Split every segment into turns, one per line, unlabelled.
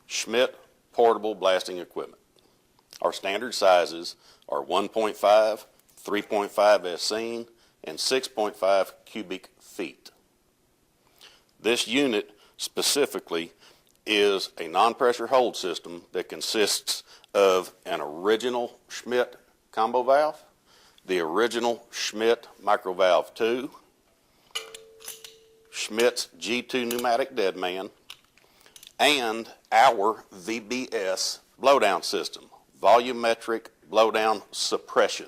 Schmidt portable blasting equipment. Our standard sizes are 1.5, 3.5 as seen, and 6.5 cubic feet. This unit specifically is a non-pressure hold system that consists of an original Schmidt combo valve, the original Schmidt micro valve 2, Schmidt's G2 pneumatic deadman, and our VBS blowdown system, volumetric blowdown suppression.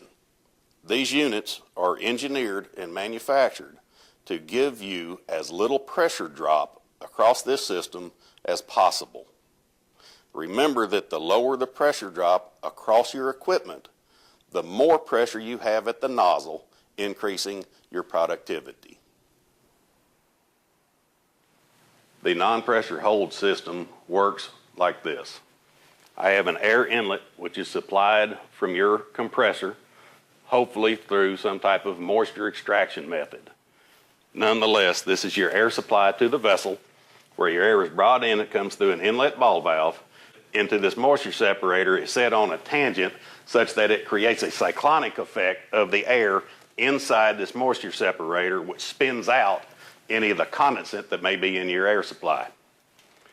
These units are engineered and manufactured to give you as little pressure drop across this system as possible. Remember that the lower the pressure drop across your equipment, the more pressure you have at the nozzle, increasing your productivity. The non-pressure hold system works like this. I have an air inlet which is supplied from your compressor, hopefully through some type of moisture extraction method. Nonetheless, this is your air supply to the vessel, where your air is brought in. It comes through an inlet ball valve into this moisture separator. It's set on a tangent such that it creates a cyclonic effect of the air inside this moisture separator, which spins out any of the condensate that may be in your air supply.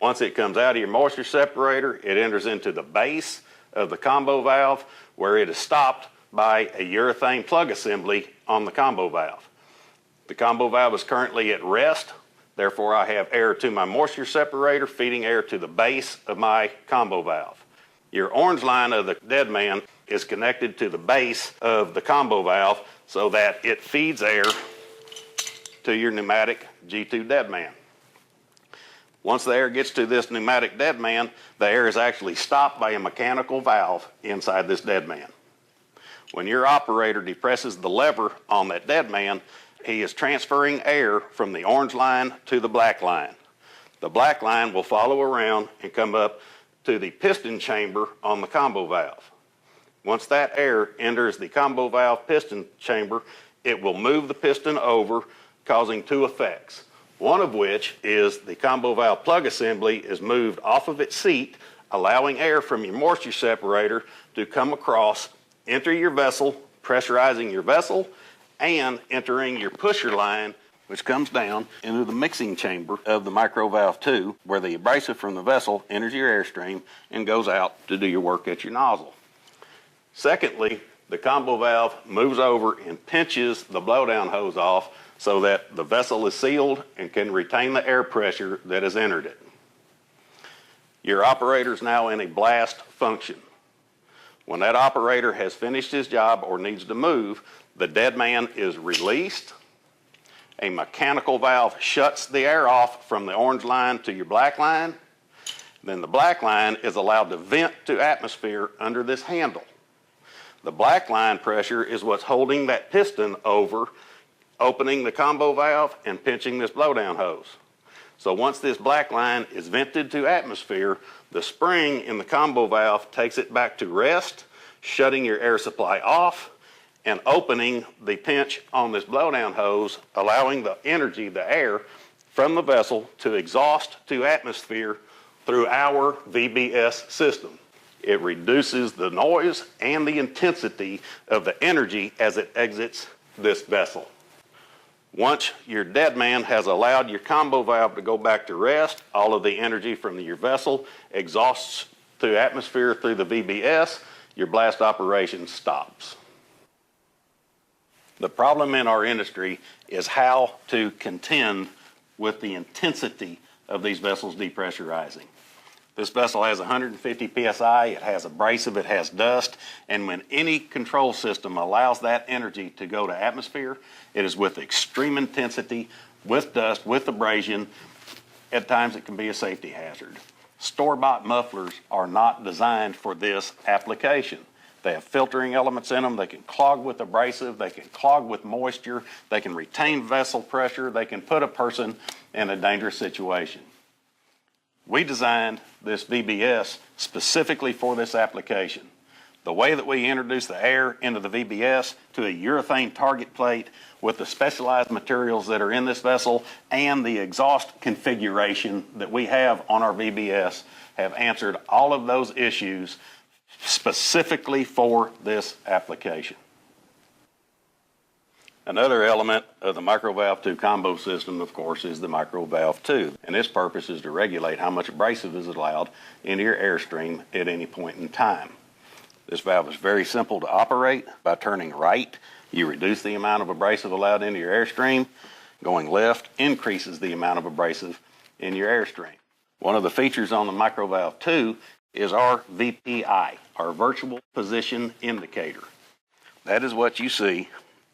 Once it comes out of your moisture separator, it enters into the base of the combo valve, where it is stopped by a urethane plug assembly on the combo valve. The combo valve is currently at rest, therefore I have air to my moisture separator feeding air to the base of my combo valve. Your orange line of the deadman is connected to the base of the combo valve so that it feeds air to your pneumatic G2 deadman. Once the air gets to this pneumatic deadman, the air is actually stopped by a mechanical valve inside this deadman. When your operator depresses the lever on that deadman, he is transferring air from the orange line to the black line. The black line will follow around and come up to the piston chamber on the combo valve. Once that air enters the combo valve piston chamber, it will move the piston over, causing two effects. One of which is the combo valve plug assembly is moved off of its seat, allowing air from your moisture separator to come across, enter your vessel, pressurizing your vessel, and entering your pusher line, which comes down into the mixing chamber of the micro valve 2, where the abrasive from the vessel enters your airstream and goes out to do your work at your nozzle. Secondly, the combo valve moves over and pinches the blowdown hose off so that the vessel is sealed and can retain the air pressure that has entered it. Your operator is now in a blast function. When that operator has finished his job or needs to move, the deadman is released. A mechanical valve shuts the air off from the orange line to your black line. Then the black line is allowed to vent to atmosphere under this handle. The black line pressure is what's holding that piston over, opening the combo valve and pinching this blowdown hose. So once this black line is vented to atmosphere, the spring in the combo valve takes it back to rest, shutting your air supply off and opening the pinch on this blowdown hose, allowing the energy, the air from the vessel to exhaust to atmosphere through our VBS system. It reduces the noise and the intensity of the energy as it exits this vessel. Once your deadman has allowed your combo valve to go back to rest, all of the energy from your vessel exhausts to atmosphere through the VBS, your blast operation stops. The problem in our industry is how to contend with the intensity of these vessels depressurizing. This vessel has 150 psi, it has abrasive, it has dust, and when any control system allows that energy to go to atmosphere, it is with extreme intensity, with dust, with abrasion. At times it can be a safety hazard. Store-bought mufflers are not designed for this application. They have filtering elements in them. They can clog with abrasive. They can clog with moisture. They can retain vessel pressure. They can put a person in a dangerous situation. We designed this VBS specifically for this application. The way that we introduce the air into the VBS to a urethane target plate with the specialized materials that are in this vessel and the exhaust configuration that we have on our VBS have answered all of those issues specifically for this application. Another element of the microvalve 2 combo system, of course, is the microvalve 2, and its purpose is to regulate how much abrasive is allowed into your airstream at any point in time. This valve is very simple to operate. By turning right, you reduce the amount of abrasive allowed into your airstream. Going left increases the amount of abrasive in your airstream. One of the features on the microvalve 2 is our VPI, our virtual position indicator. That is what you see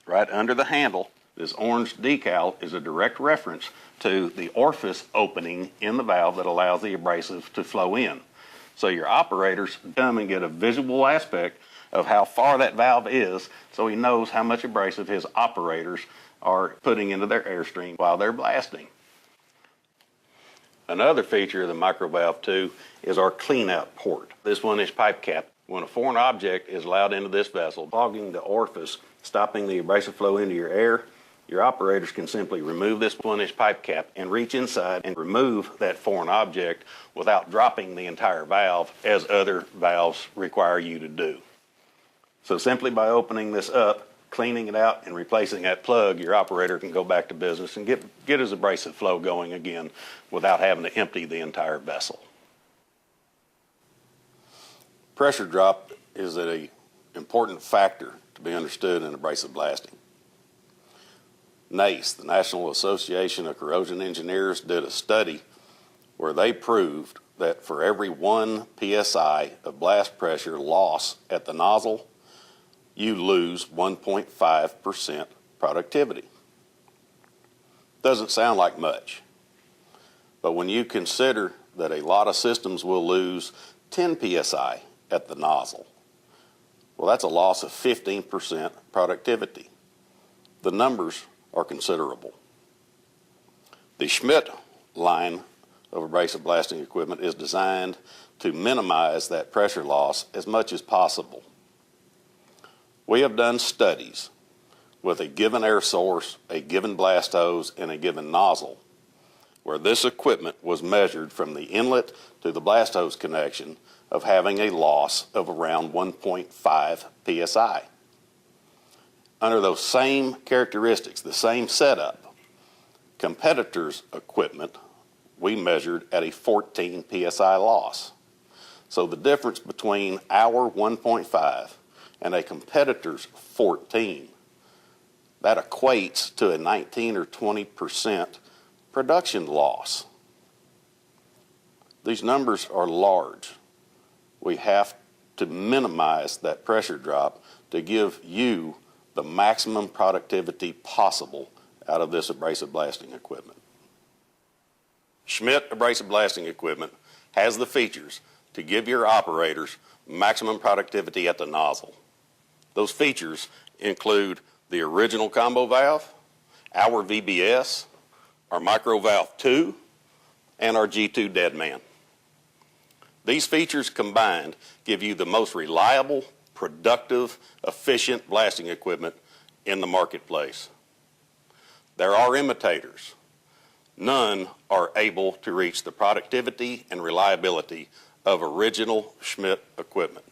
right under the handle. This orange decal is a direct reference to the orifice opening in the valve that allows the abrasive to flow in. So your operators come and get a visual aspect of how far that valve is, so he knows how much abrasive his operators are putting into their airstream while they're blasting. Another feature of the microvalve 2 is our cleanout port. This 1-inch pipe cap. When a foreign object is allowed into this vessel, clogging the orifice, stopping the abrasive flow into your air, your operators can simply remove this 1-inch pipe cap and reach inside and remove that foreign object without dropping the entire valve as other valves require you to do. So simply by opening this up, cleaning it out, and replacing that plug, your operator can go back to business and get his abrasive flow going again without having to empty the entire vessel. Pressure drop is an important factor to be understood in abrasive blasting. NACE, the National Association of Corrosion Engineers, did a study where they proved that for every 1 psi of blast pressure loss at the nozzle, you lose 1.5% productivity. Doesn't sound like much, but when you consider that a lot of systems will lose 10 psi at the nozzle, well, that's a loss of 15% productivity. The numbers are considerable. The Schmidt line of abrasive blasting equipment is designed to minimize that pressure loss as much as possible. We have done studies with a given air source, a given blast hose, and a given nozzle, where this equipment was measured from the inlet to the blast hose connection of having a loss of around 1.5 psi. Under those same characteristics, the same setup, competitors' equipment, we measured at a 14 psi loss. So the difference between our 1.5 and a competitor's 14, that equates to a 19 or 20% production loss. These numbers are large. We have to minimize that pressure drop to give you the maximum productivity possible out of this abrasive blasting equipment. Schmidt abrasive blasting equipment has the features to give your operators maximum productivity at the nozzle. Those features include the original combo valve, our VBS, our microvalve 2, and our G2 deadman. These features combined give you the most reliable, productive, efficient blasting equipment in the marketplace. There are imitators. None are able to reach the productivity and reliability of original Schmidt equipment.